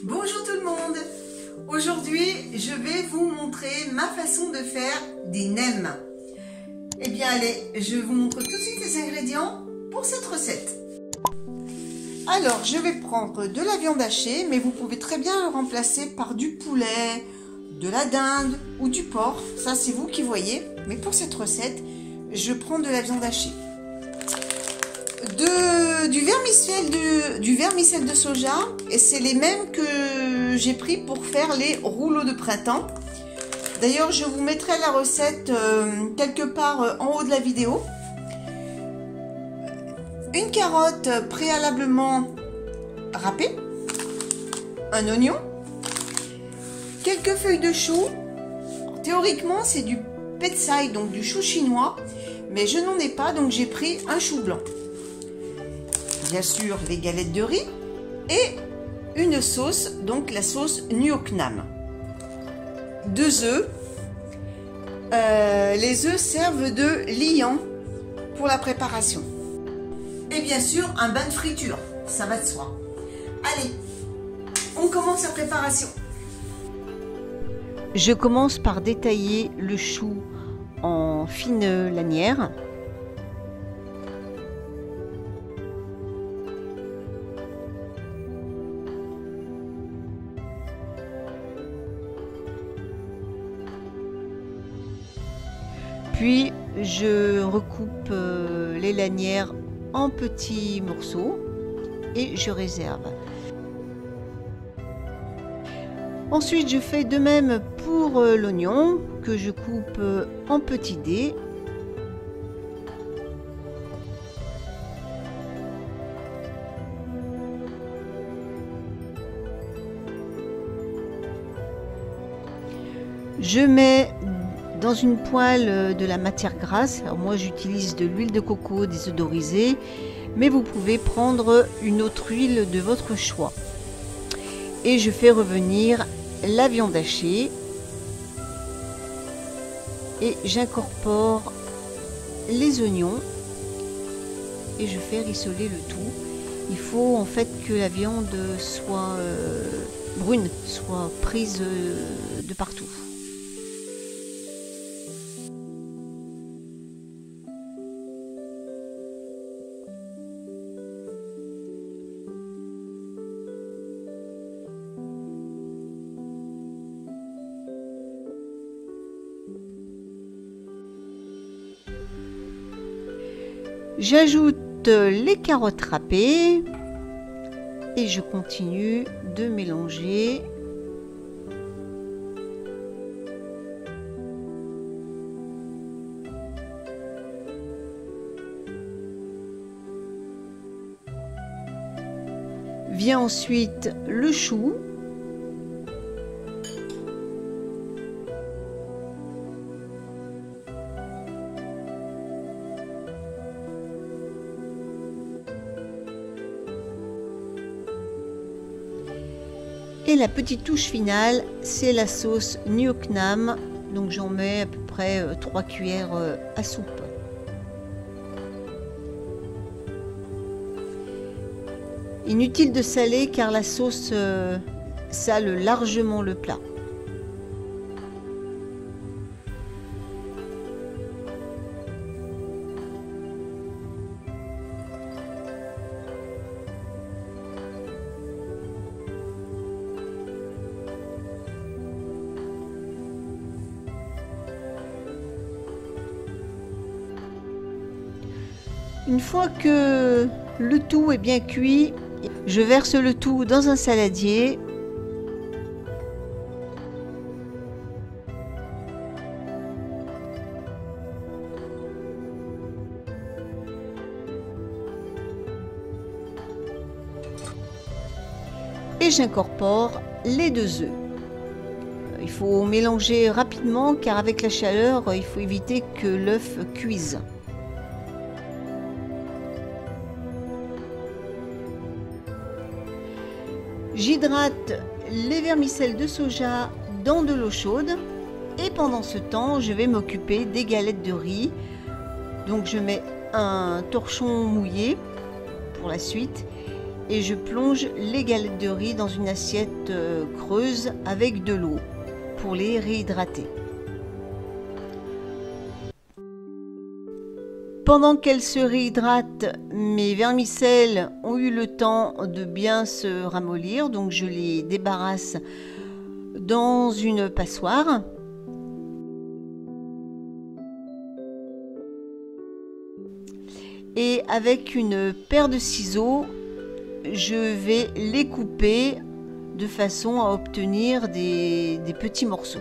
Bonjour tout le monde. Aujourd'hui, je vais vous montrer ma façon de faire des nems. Eh bien allez, je vous montre tout de suite les ingrédients pour cette recette. Alors, je vais prendre de la viande hachée, mais vous pouvez très bien le remplacer par du poulet, de la dinde ou du porc. Ça, c'est vous qui voyez. Mais pour cette recette, je prends de la viande hachée. Du vermicelle de soja, et c'est les mêmes que j'ai pris pour faire les rouleaux de printemps. D'ailleurs, je vous mettrai la recette quelque part en haut de la vidéo. Une carotte préalablement râpée, un oignon, quelques feuilles de chou. Théoriquement, c'est du petsai, donc du chou chinois, mais je n'en ai pas, donc j'ai pris un chou blanc. Bien sûr, les galettes de riz et une sauce, donc la sauce Nuoc Nam. 2 œufs. Les œufs servent de liant pour la préparation. Et bien sûr, un bain de friture, ça va de soi. Allez, on commence la préparation. Je commence par détailler le chou en fines lanières. Puis je recoupe les lanières en petits morceaux et je réserve. Ensuite, je fais de même pour l'oignon que je coupe en petits dés. Je mets dans une poêle de la matière grasse. Alors moi j'utilise de l'huile de coco désodorisée, mais vous pouvez prendre une autre huile de votre choix. Et je fais revenir la viande hachée et j'incorpore les oignons et je fais rissoler le tout. Il faut en fait que la viande soit brune, soit prise de partout. J'ajoute les carottes râpées et je continue de mélanger. Vient ensuite le chou. Et la petite touche finale, c'est la sauce Nuoc Nam. Donc j'en mets à peu près 3 cuillères à soupe. Inutile de saler car la sauce sale largement le plat. Une fois que le tout est bien cuit, je verse le tout dans un saladier. Et j'incorpore les 2 œufs. Il faut mélanger rapidement car avec la chaleur, il faut éviter que l'œuf cuise. J'hydrate les vermicelles de soja dans de l'eau chaude Et pendant ce temps, je vais m'occuper des galettes de riz. Donc je mets un torchon mouillé pour la suite et je plonge les galettes de riz dans une assiette creuse avec de l'eau pour les réhydrater. Pendant qu'elles se réhydratent, mes vermicelles ont eu le temps de bien se ramollir, donc je les débarrasse dans une passoire. Et avec une paire de ciseaux, je vais les couper de façon à obtenir des petits morceaux.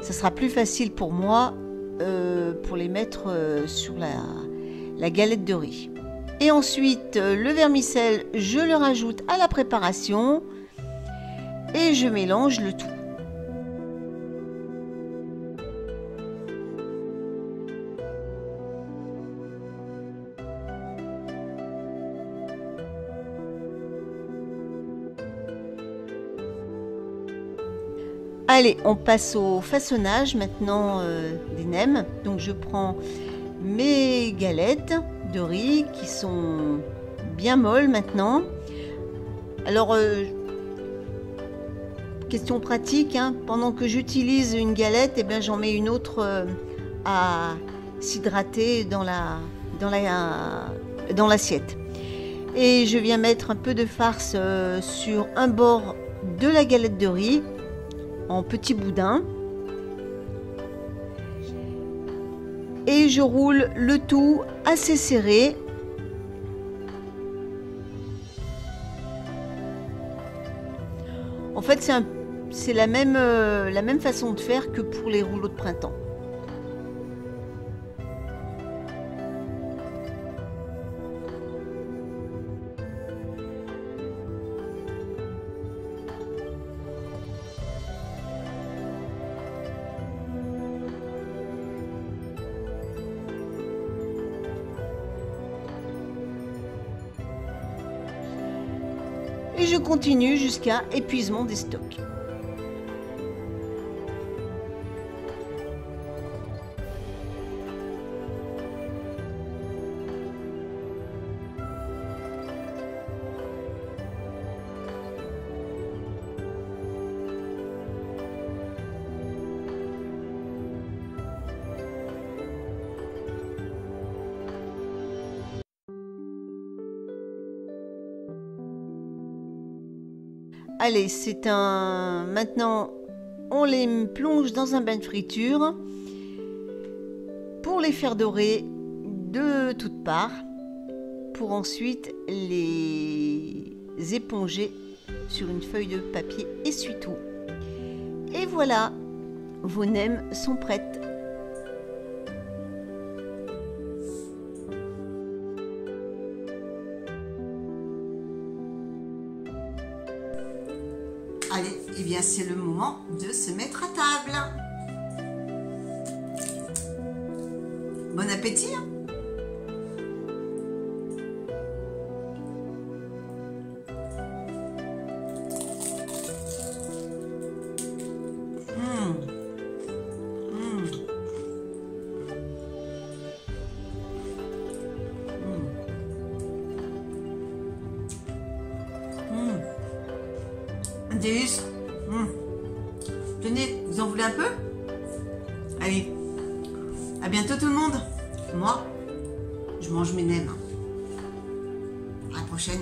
Ça sera plus facile pour moi pour les mettre sur la galette de riz. Et ensuite, le vermicelle, je le rajoute à la préparation et je mélange le tout. Allez, on passe au façonnage maintenant des nems. Donc je prends mes galettes de riz qui sont bien molles maintenant. Alors, question pratique, hein, pendant que j'utilise une galette, eh bien, j'en mets une autre à s'hydrater dans l'assiette. Et je viens mettre un peu de farce sur un bord de la galette de riz en petits boudins et je roule le tout assez serré. En fait, c'est la même façon de faire que pour les rouleaux de printemps. Et je continue jusqu'à épuisement des stocks. Allez, maintenant, on les plonge dans un bain de friture pour les faire dorer de toutes parts, pour ensuite les éponger sur une feuille de papier essuie-tout. Et voilà, vos nems sont prêtes. Allez, eh bien c'est le moment de se mettre à table. Bon appétit hein. Délice. Tenez, vous en voulez un peu? Allez, à bientôt tout le monde. Moi, je mange mes nems. À la prochaine.